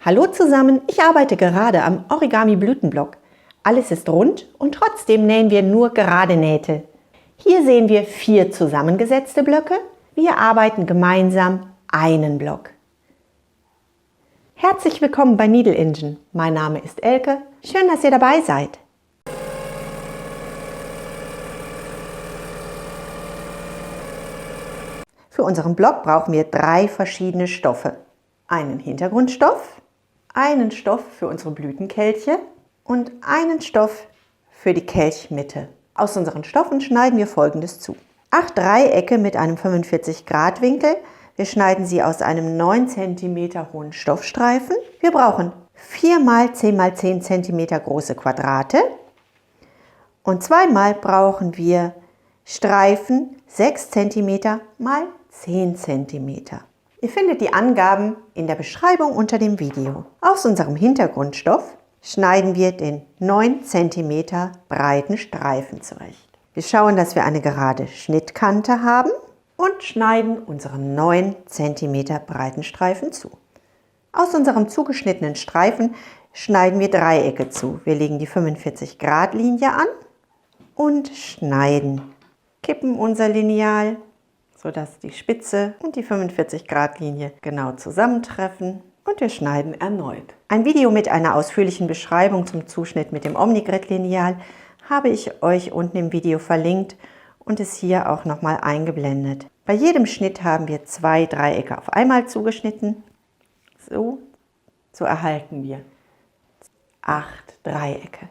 Hallo zusammen, ich arbeite gerade am Origami Blütenblock. Alles ist rund und trotzdem nähen wir nur gerade Nähte. Hier sehen wir 4 zusammengesetzte Blöcke. Wir arbeiten gemeinsam einen Block. Herzlich willkommen bei Needle Engine. Mein Name ist Elke. Schön, dass ihr dabei seid. Für unseren Block brauchen wir 3 verschiedene Stoffe. Einen Hintergrundstoff, einen Stoff für unsere Blütenkelche und einen Stoff für die Kelchmitte. Aus unseren Stoffen schneiden wir Folgendes zu. 8 Dreiecke mit einem 45 Grad Winkel. Wir schneiden sie aus einem 9 cm hohen Stoffstreifen. Wir brauchen 4 x 10 x 10 cm große Quadrate und zweimal brauchen wir Streifen 6 cm x 10 cm. Ihr findet die Angaben in der Beschreibung unter dem Video. Aus unserem Hintergrundstoff schneiden wir den 9 cm breiten Streifen zurecht. Wir schauen, dass wir eine gerade Schnittkante haben und schneiden unseren 9 cm breiten Streifen zu. Aus unserem zugeschnittenen Streifen schneiden wir Dreiecke zu. Wir legen die 45 Grad Linie an und schneiden. Kippen unser Lineal, sodass die Spitze und die 45 Grad Linie genau zusammentreffen und wir schneiden erneut. Ein Video mit einer ausführlichen Beschreibung zum Zuschnitt mit dem Omnigrid Lineal habe ich euch unten im Video verlinkt und es hier auch nochmal eingeblendet. Bei jedem Schnitt haben wir 2 Dreiecke auf einmal zugeschnitten. So erhalten wir 8 Dreiecke.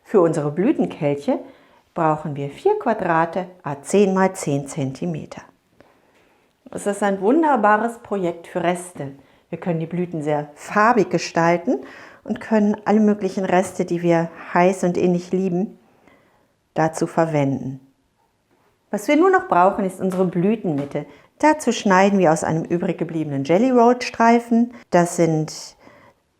Für unsere Blütenkelche brauchen wir 4 Quadrate à 10 x 10 cm. Es ist ein wunderbares Projekt für Reste. Wir können die Blüten sehr farbig gestalten und können alle möglichen Reste, die wir heiß und innig lieben, dazu verwenden. Was wir nur noch brauchen, ist unsere Blütenmitte. Dazu schneiden wir aus einem übrig gebliebenen Jelly Roll Streifen. Das sind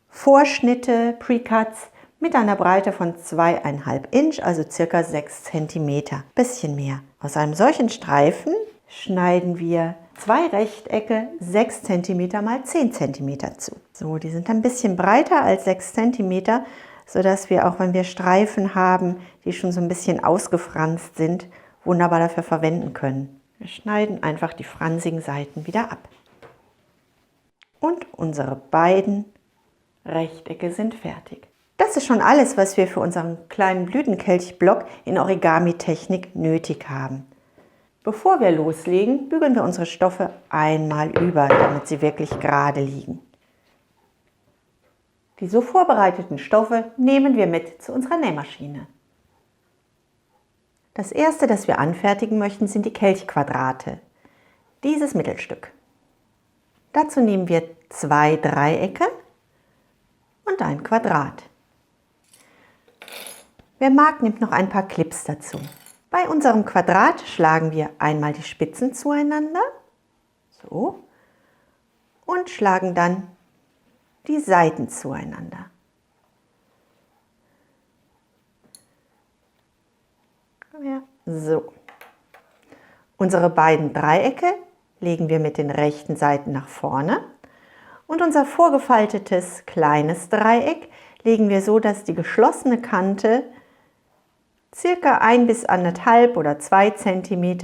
Vorschnitte, Precuts, mit einer Breite von 2,5 Inch, also ca. 6 cm, bisschen mehr. Aus einem solchen Streifen schneiden wir 2 Rechtecke 6 cm x 10 cm zu. So, die sind ein bisschen breiter als 6 cm, sodass wir auch, wenn wir Streifen haben, die schon so ein bisschen ausgefranst sind, wunderbar dafür verwenden können. Wir schneiden einfach die fransigen Seiten wieder ab. Und unsere beiden Rechtecke sind fertig. Das ist schon alles, was wir für unseren kleinen Blütenkelchblock in Origami-Technik nötig haben. Bevor wir loslegen, bügeln wir unsere Stoffe einmal über, damit sie wirklich gerade liegen. Die so vorbereiteten Stoffe nehmen wir mit zu unserer Nähmaschine. Das erste, das wir anfertigen möchten, sind die Kelchquadrate. Dieses Mittelstück. Dazu nehmen wir 2 Dreiecke und ein Quadrat. Wer mag, nimmt noch ein paar Clips dazu. Bei unserem Quadrat schlagen wir einmal die Spitzen zueinander, so, und schlagen dann die Seiten zueinander. Ja, so. Unsere beiden Dreiecke legen wir mit den rechten Seiten nach vorne und unser vorgefaltetes kleines Dreieck legen wir so, dass die geschlossene Kante circa 1 bis 1,5 oder 2 cm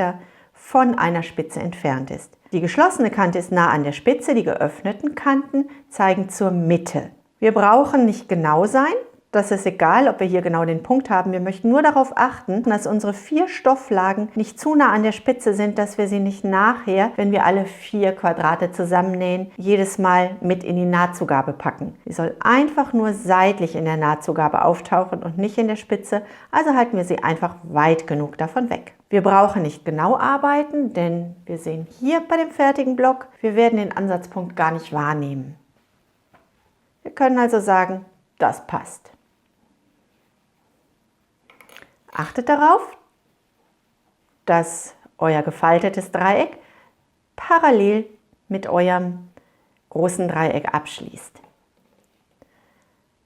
von einer Spitze entfernt ist. Die geschlossene Kante ist nah an der Spitze, die geöffneten Kanten zeigen zur Mitte. Wir brauchen nicht genau sein, das ist egal, ob wir hier genau den Punkt haben. Wir möchten nur darauf achten, dass unsere 4 Stofflagen nicht zu nah an der Spitze sind, dass wir sie nicht nachher, wenn wir alle 4 Quadrate zusammennähen, jedes Mal mit in die Nahtzugabe packen. Sie soll einfach nur seitlich in der Nahtzugabe auftauchen und nicht in der Spitze, also halten wir sie einfach weit genug davon weg. Wir brauchen nicht genau arbeiten, denn wir sehen hier bei dem fertigen Block, wir werden den Ansatzpunkt gar nicht wahrnehmen. Wir können also sagen, das passt. Achtet darauf, dass euer gefaltetes Dreieck parallel mit eurem großen Dreieck abschließt.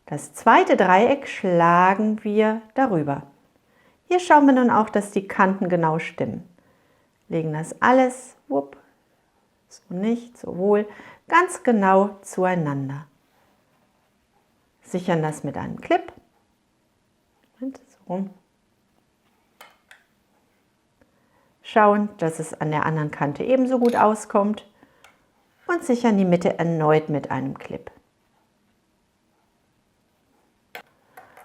Das zweite Dreieck schlagen wir darüber. Hier schauen wir nun auch, dass die Kanten genau stimmen. Legen das alles, so nicht, so wohl, ganz genau zueinander. Sichern das mit einem Clip. Und so. Schauen, dass es an der anderen Kante ebenso gut auskommt und sichern die Mitte erneut mit einem Clip.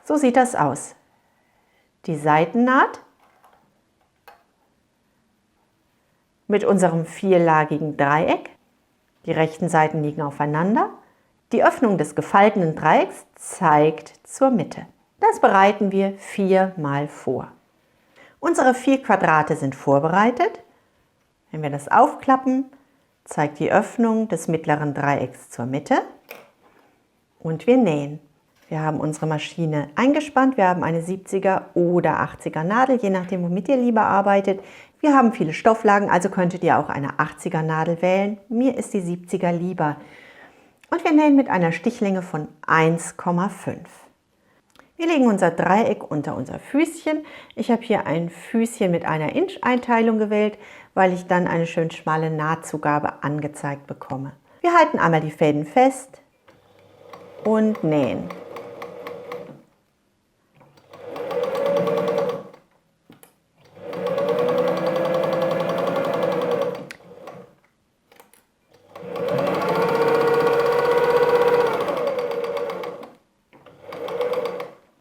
So sieht das aus. Die Seitennaht mit unserem vierlagigen Dreieck. Die rechten Seiten liegen aufeinander. Die Öffnung des gefalteten Dreiecks zeigt zur Mitte. Das bereiten wir 4-mal vor. Unsere 4 Quadrate sind vorbereitet. Wenn wir das aufklappen, zeigt die Öffnung des mittleren Dreiecks zur Mitte. Und wir nähen. Wir haben unsere Maschine eingespannt. Wir haben eine 70er oder 80er Nadel, je nachdem, womit ihr lieber arbeitet. Wir haben viele Stofflagen, also könntet ihr auch eine 80er Nadel wählen. Mir ist die 70er lieber. Und wir nähen mit einer Stichlänge von 1,5. Wir legen unser Dreieck unter unser Füßchen. Ich habe hier ein Füßchen mit einer Inch-Einteilung gewählt, weil ich dann eine schön schmale Nahtzugabe angezeigt bekomme. Wir halten einmal die Fäden fest und nähen.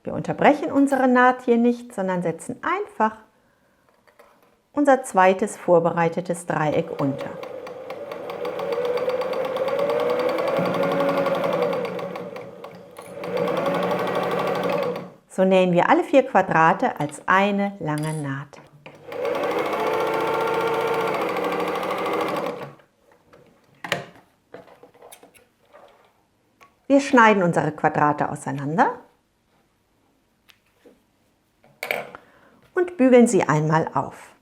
Wir unterbrechen unsere Naht hier nicht, sondern setzen einfach unser zweites vorbereitetes Dreieck unter. So nähen wir alle 4 Quadrate als eine lange Naht. Wir schneiden unsere Quadrate auseinander und bügeln sie einmal auf.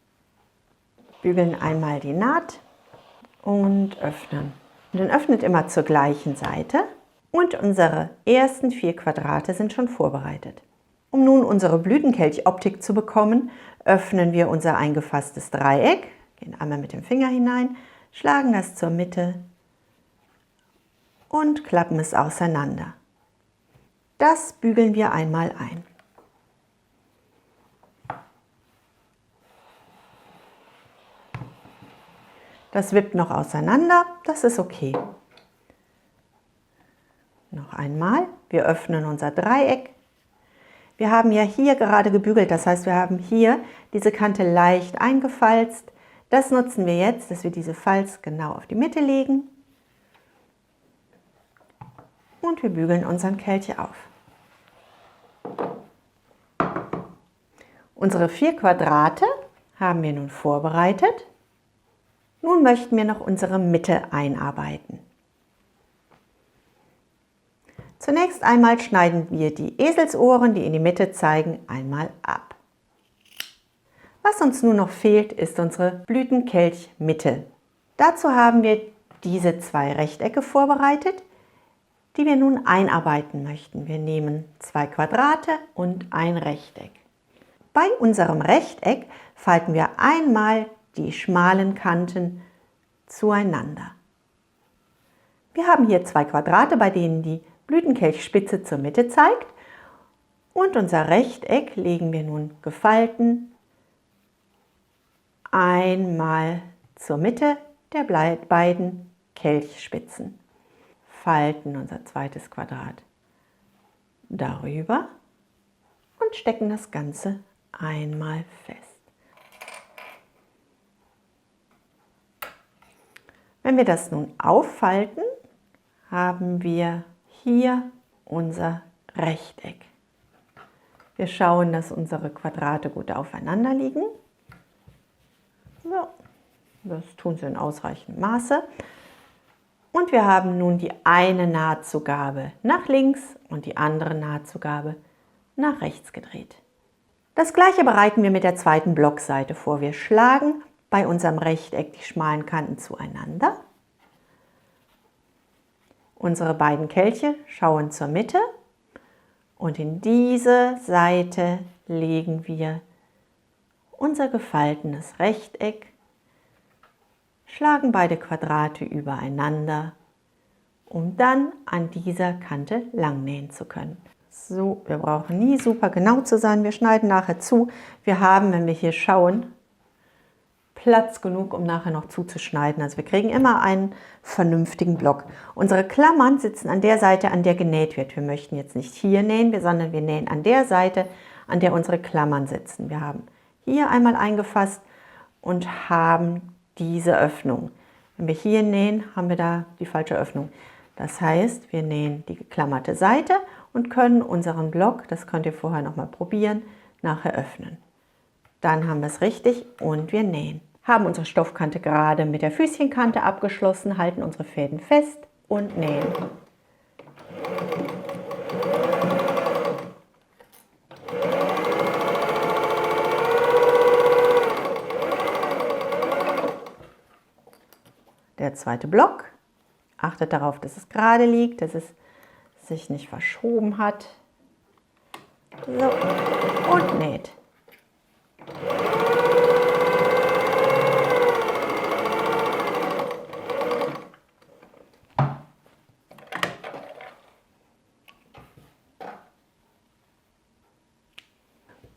Bügeln einmal die Naht und öffnen. Und dann öffnet immer zur gleichen Seite und unsere ersten 4 Quadrate sind schon vorbereitet. Um nun unsere Blütenkelch-Optik zu bekommen, öffnen wir unser eingefasstes Dreieck, gehen einmal mit dem Finger hinein, schlagen das zur Mitte und klappen es auseinander. Das bügeln wir einmal ein. Das wippt noch auseinander, das ist okay. Noch einmal, wir öffnen unser Dreieck. Wir haben ja hier gerade gebügelt, das heißt, wir haben hier diese Kante leicht eingefalzt. Das nutzen wir jetzt, dass wir diese Falz genau auf die Mitte legen. Und wir bügeln unseren Kelch auf. Unsere 4 Quadrate haben wir nun vorbereitet. Nun möchten wir noch unsere Mitte einarbeiten. Zunächst einmal schneiden wir die Eselsohren, die in die Mitte zeigen, einmal ab. Was uns nun noch fehlt, ist unsere Blütenkelchmitte. Dazu haben wir diese 2 Rechtecke vorbereitet, die wir nun einarbeiten möchten. Wir nehmen 2 Quadrate und ein Rechteck. Bei unserem Rechteck falten wir einmal die schmalen Kanten zueinander. Wir haben hier 2 Quadrate, bei denen die Blütenkelchspitze zur Mitte zeigt, und unser Rechteck legen wir nun gefalten einmal zur Mitte der beiden Kelchspitzen. Falten unser zweites Quadrat darüber und stecken das Ganze einmal fest. Wenn wir das nun auffalten, haben wir hier unser Rechteck. Wir schauen, dass unsere Quadrate gut aufeinander liegen. So, das tun sie in ausreichendem Maße. Und wir haben nun die eine Nahtzugabe nach links und die andere Nahtzugabe nach rechts gedreht. Das gleiche bereiten wir mit der zweiten Blockseite vor. Wir schlagen bei unserem Rechteck die schmalen Kanten zueinander. Unsere beiden Kelche schauen zur Mitte und in diese Seite legen wir unser gefaltenes Rechteck, schlagen beide Quadrate übereinander um dann an dieser Kante lang nähen zu können. So, wir brauchen nie super genau zu sein. Wir schneiden nachher zu. Wir haben, wenn wir hier schauen, Platz genug, um nachher noch zuzuschneiden. Also wir kriegen immer einen vernünftigen Block. Unsere Klammern sitzen an der Seite, an der genäht wird. Wir möchten jetzt nicht hier nähen, sondern wir nähen an der Seite, an der unsere Klammern sitzen. Wir haben hier einmal eingefasst und haben diese Öffnung. Wenn wir hier nähen, haben wir da die falsche Öffnung. Das heißt, wir nähen die geklammerte Seite und können unseren Block, das könnt ihr vorher noch mal probieren, nachher öffnen. Dann haben wir es richtig und wir nähen. Haben unsere Stoffkante gerade mit der Füßchenkante abgeschlossen, halten unsere Fäden fest und nähen. Der zweite Block. Achtet darauf, dass es gerade liegt, dass es sich nicht verschoben hat. So, und näht.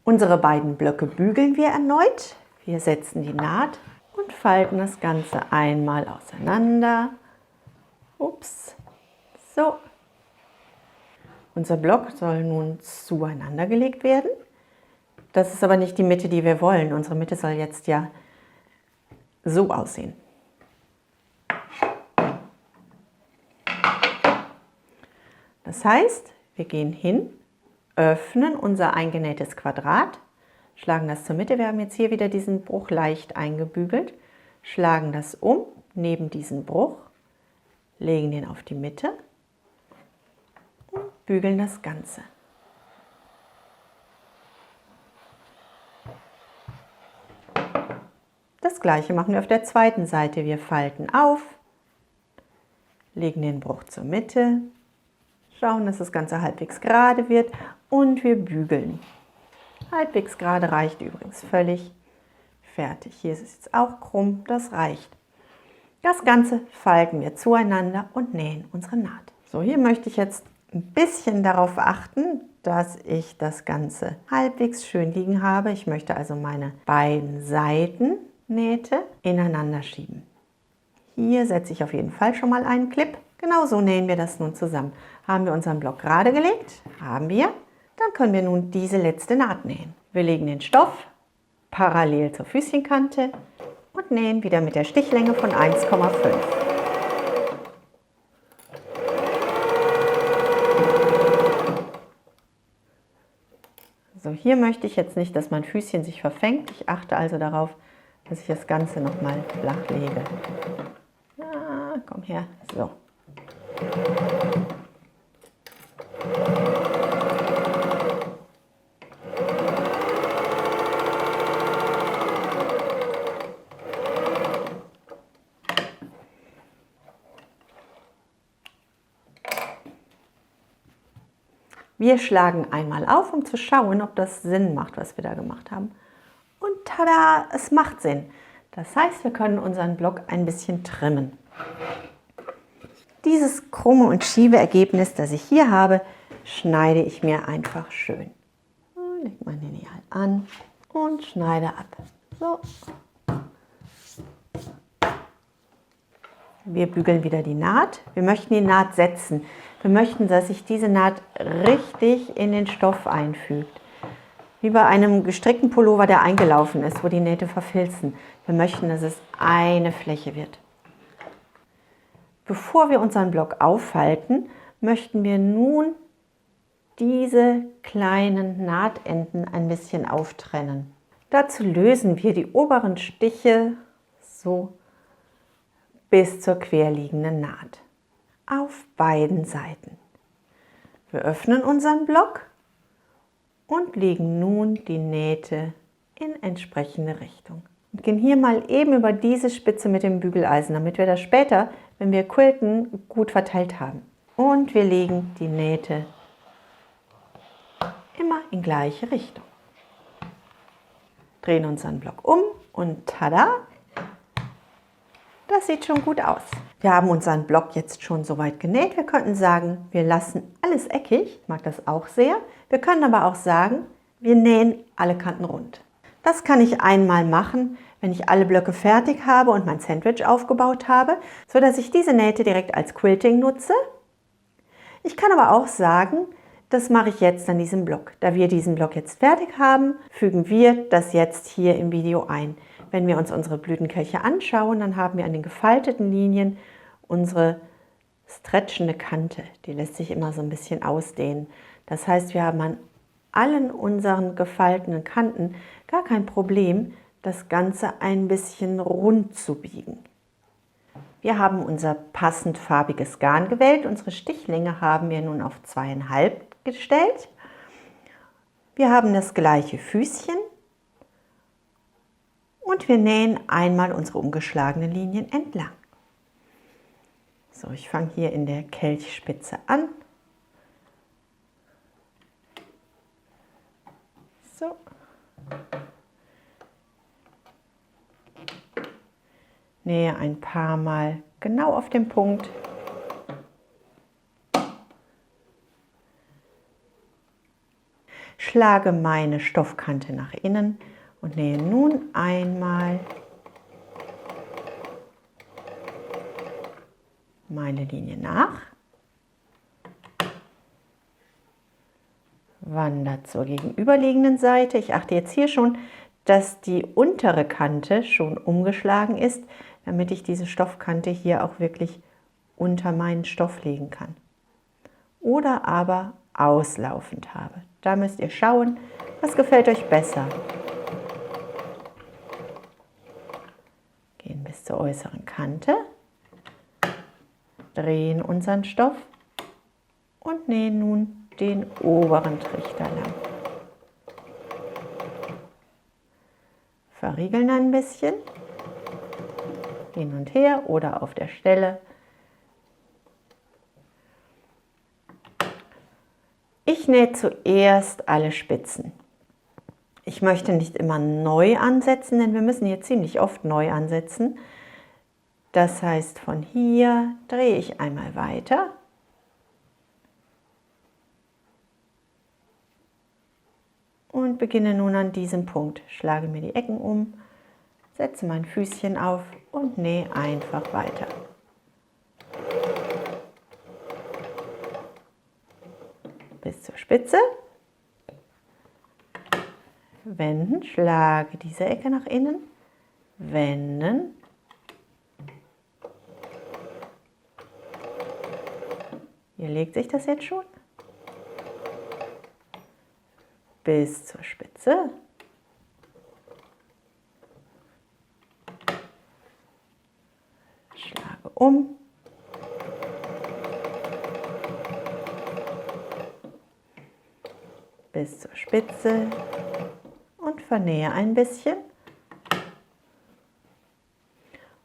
Unsere beiden Blöcke bügeln wir erneut. Wir setzen die Naht und falten das Ganze einmal auseinander. Ups. So. Unser Block soll nun zueinander gelegt werden. Das ist aber nicht die Mitte, die wir wollen. Unsere Mitte soll jetzt ja so aussehen. Das heißt, wir gehen hin, öffnen unser eingenähtes Quadrat, schlagen das zur Mitte. Wir haben jetzt hier wieder diesen Bruch leicht eingebügelt, schlagen das um neben diesen Bruch, legen den auf die Mitte und bügeln das Ganze. Das gleiche machen wir auf der zweiten Seite. Wir falten auf, legen den Bruch zur Mitte, schauen, dass das Ganze halbwegs gerade wird und wir bügeln. Halbwegs gerade reicht übrigens völlig. Fertig. Hier ist es jetzt auch krumm, das reicht. Das Ganze falten wir zueinander und nähen unsere Naht. So, hier möchte ich jetzt ein bisschen darauf achten, dass ich das Ganze halbwegs schön liegen habe. Ich möchte also meine beiden Seitennähte ineinander schieben. Hier setze ich auf jeden Fall schon mal einen Clip. Genau so nähen wir das nun zusammen. Haben wir unseren Block gerade gelegt? Haben wir. Dann können wir nun diese letzte Naht nähen. Wir legen den Stoff parallel zur Füßchenkante und nähen wieder mit der Stichlänge von 1,5. So, hier möchte ich jetzt nicht, dass mein Füßchen sich verfängt. Ich achte also darauf, dass ich das Ganze nochmal flach lege. Ja, komm her. So. Wir schlagen einmal auf, um zu schauen, ob das Sinn macht, was wir da gemacht haben. Und tada, es macht Sinn. Das heißt, wir können unseren Block ein bisschen trimmen. Dieses krumme und schiebe Ergebnis, das ich hier habe, schneide ich mir einfach schön. Leg mein Lineal an und schneide ab. So. Wir bügeln wieder die Naht. Wir möchten die Naht setzen. Wir möchten, dass sich diese Naht richtig in den Stoff einfügt. Wie bei einem gestrickten Pullover, der eingelaufen ist, wo die Nähte verfilzen. Wir möchten, dass es eine Fläche wird. Bevor wir unseren Block auffalten, möchten wir nun diese kleinen Nahtenden ein bisschen auftrennen. Dazu lösen wir die oberen Stiche so bis zur querliegenden Naht auf beiden Seiten. Wir öffnen unseren Block und legen nun die Nähte in entsprechende Richtung. Und gehen hier mal eben über diese Spitze mit dem Bügeleisen, damit wir das später, wenn wir quilten, gut verteilt haben. Und wir legen die Nähte immer in gleiche Richtung. Drehen unseren Block um und tada! Das sieht schon gut aus. Wir haben unseren Block jetzt schon soweit genäht. Wir könnten sagen, wir lassen alles eckig. Ich mag das auch sehr. Wir können aber auch sagen, wir nähen alle Kanten rund. Das kann ich einmal machen, wenn ich alle Blöcke fertig habe und mein Sandwich aufgebaut habe, sodass ich diese Nähte direkt als Quilting nutze. Ich kann aber auch sagen, das mache ich jetzt an diesem Block. Da wir diesen Block jetzt fertig haben, fügen wir das jetzt hier im Video ein. Wenn wir uns unsere Blütenkelche anschauen, dann haben wir an den gefalteten Linien unsere stretchende Kante. Die lässt sich immer so ein bisschen ausdehnen. Das heißt, wir haben an allen unseren gefalteten Kanten gar kein Problem, das Ganze ein bisschen rund zu biegen. Wir haben unser passend farbiges Garn gewählt. Unsere Stichlänge haben wir nun auf 2,5 gestellt. Wir haben das gleiche Füßchen. Und wir nähen einmal unsere umgeschlagenen Linien entlang. So, ich fange hier in der Kelchspitze an. So. Nähe ein paar Mal genau auf den Punkt. Schlage meine Stoffkante nach innen und nähe nun einmal meine Linie nach, wandere zur gegenüberliegenden Seite. Ich achte jetzt hier schon, dass die untere Kante schon umgeschlagen ist, damit ich diese Stoffkante hier auch wirklich unter meinen Stoff legen kann. Oder aber auslaufend habe. Da müsst ihr schauen, was gefällt euch besser. Gehen bis zur äußeren Kante, drehen unseren Stoff und nähen nun den oberen Trichter lang. Verriegeln ein bisschen, hin und her oder auf der Stelle. Ich nähe zuerst alle Spitzen. Ich möchte nicht immer neu ansetzen, denn wir müssen hier ziemlich oft neu ansetzen. Das heißt, von hier drehe ich einmal weiter. Und beginne nun an diesem Punkt. Schlage mir die Ecken um, setze mein Füßchen auf und nähe einfach weiter. Bis zur Spitze. Wenden, schlage diese Ecke nach innen, wenden. Hier legt sich das jetzt schon. Bis zur Spitze. Schlage um. Bis zur Spitze und vernähe ein bisschen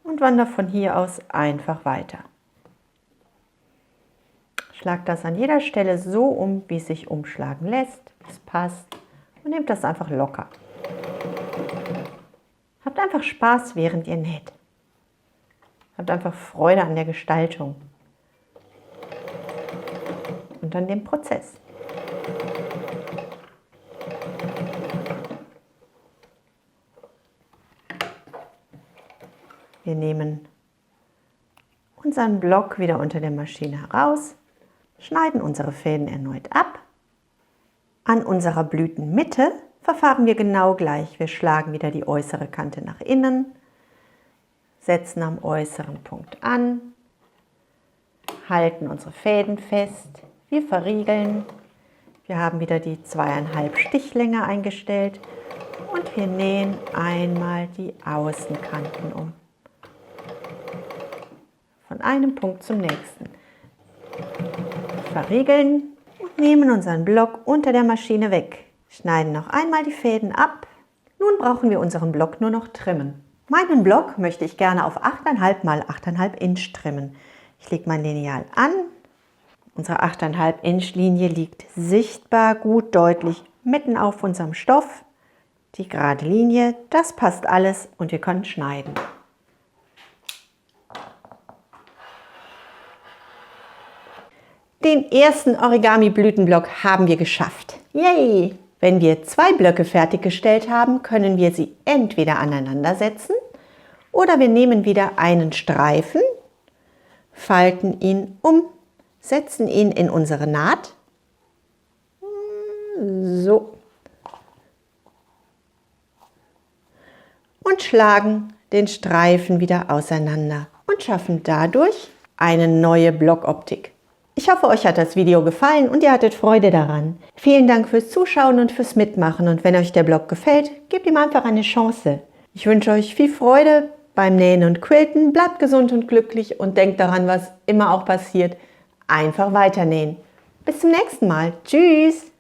und wandere von hier aus einfach weiter. Schlag das an jeder Stelle so um, wie es sich umschlagen lässt, wie es passt, und nehmt das einfach locker. Habt einfach Spaß, während ihr näht. Habt einfach Freude an der Gestaltung und an dem Prozess. Wir nehmen unseren Block wieder unter der Maschine heraus, schneiden unsere Fäden erneut ab. An unserer Blütenmitte verfahren wir genau gleich. Wir schlagen wieder die äußere Kante nach innen, setzen am äußeren Punkt an, halten unsere Fäden fest, wir verriegeln. Wir haben wieder die 2,5 Stichlänge eingestellt und wir nähen einmal die Außenkanten um. Von einem Punkt zum nächsten. Verriegeln und nehmen unseren Block unter der Maschine weg. Schneiden noch einmal die Fäden ab. Nun brauchen wir unseren Block nur noch trimmen. Meinen Block möchte ich gerne auf 8,5 x 8,5 Inch trimmen. Ich lege mein Lineal an. Unsere 8,5 Inch Linie liegt sichtbar, gut deutlich mitten auf unserem Stoff. Die gerade Linie, das passt alles und wir können schneiden. Den ersten Origami-Blütenblock haben wir geschafft. Yay! Wenn wir 2 Blöcke fertiggestellt haben, können wir sie entweder aneinander setzen oder wir nehmen wieder einen Streifen, falten ihn um, setzen ihn in unsere Naht. So. Und schlagen den Streifen wieder auseinander und schaffen dadurch eine neue Blockoptik. Ich hoffe, euch hat das Video gefallen und ihr hattet Freude daran. Vielen Dank fürs Zuschauen und fürs Mitmachen und wenn euch der Blog gefällt, gebt ihm einfach eine Chance. Ich wünsche euch viel Freude beim Nähen und Quilten, bleibt gesund und glücklich und denkt daran, was immer auch passiert, einfach weiter nähen. Bis zum nächsten Mal. Tschüss!